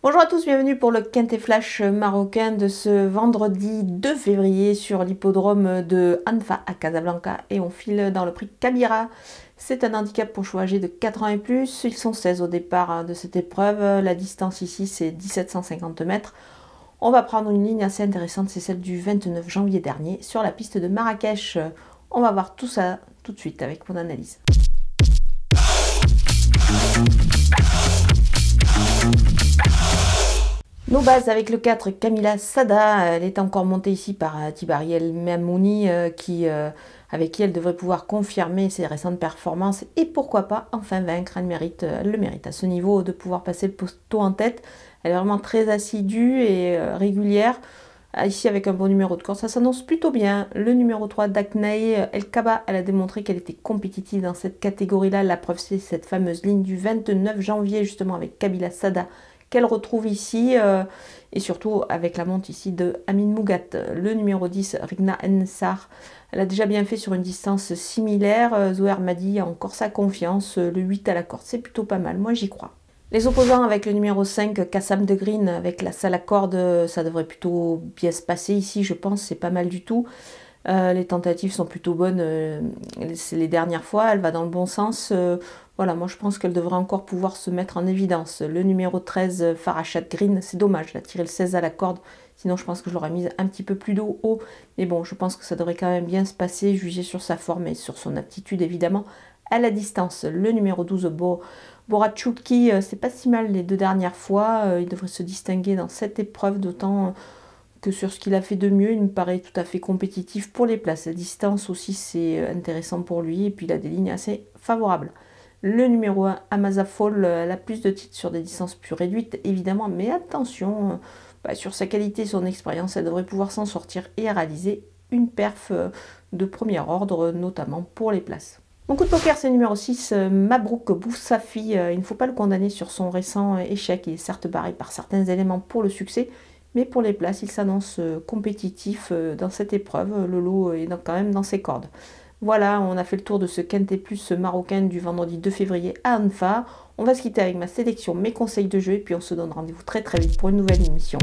Bonjour à tous, bienvenue pour le Quintet Flash marocain de ce vendredi 2 février sur l'hippodrome de Anfa à Casablanca et on file dans le prix Kabira. C'est un handicap pour chevaux âgés de 4 ans et plus, ils sont 16 au départ de cette épreuve, la distance ici c'est 1750 mètres. On va prendre une ligne assez intéressante, c'est celle du 29 janvier dernier sur la piste de Marrakech. On va voir tout ça tout de suite avec mon analyse. Nos bases avec le 4, Kamila Sada, elle est encore montée ici par Tibari El Mamouni avec qui elle devrait pouvoir confirmer ses récentes performances et pourquoi pas enfin vaincre. Elle le mérite à ce niveau de pouvoir passer le poteau en tête. Elle est vraiment très assidue et régulière. Ici avec un bon numéro de course, ça s'annonce plutôt bien. Le numéro 3 d'Aknaï El Kaba, elle a démontré qu'elle était compétitive dans cette catégorie-là. La preuve c'est cette fameuse ligne du 29 janvier justement avec Kamila Sada qu'elle retrouve ici et surtout avec la monte ici de Amin Mougat. Le numéro 10, Rigna Ensar, elle a déjà bien fait sur une distance similaire. Zouher Madi a encore sa confiance. Le 8 à la corde, c'est plutôt pas mal, moi j'y crois. Les opposants avec le numéro 5, Kassam de Green, avec la salle à corde, ça devrait plutôt bien se passer ici, je pense, c'est pas mal du tout. Les tentatives sont plutôt bonnes, c'est les dernières fois, elle va dans le bon sens. Voilà, moi je pense qu'elle devrait encore pouvoir se mettre en évidence. Le numéro 13, Farachat Green, c'est dommage, elle a tiré le 16 à la corde, sinon je pense que je l'aurais mise un petit peu plus haut. Mais bon, je pense que ça devrait quand même bien se passer, jugé sur sa forme et sur son aptitude évidemment à la distance. Le numéro 12, Boratchouki, c'est pas si mal les deux dernières fois, il devrait se distinguer dans cette épreuve, d'autant que sur ce qu'il a fait de mieux, il me paraît tout à fait compétitif pour les places. La distance aussi, c'est intéressant pour lui, et puis il a des lignes assez favorables. Le numéro 1, Amazafol, elle a plus de titres sur des distances plus réduites, évidemment, mais attention, sur sa qualité et son expérience, elle devrait pouvoir s'en sortir et réaliser une perf de premier ordre, notamment pour les places. Mon coup de poker, c'est le numéro 6, Mabrouk Boussafi. Il ne faut pas le condamner sur son récent échec. Il est certes barré par certains éléments pour le succès, mais pour les places, il s'annonce compétitif dans cette épreuve. Le lot est quand même dans ses cordes. Voilà, on a fait le tour de ce Quintet Plus marocain du vendredi 2 février à Anfa. On va se quitter avec ma sélection, mes conseils de jeu, et puis on se donne rendez-vous très très vite pour une nouvelle émission.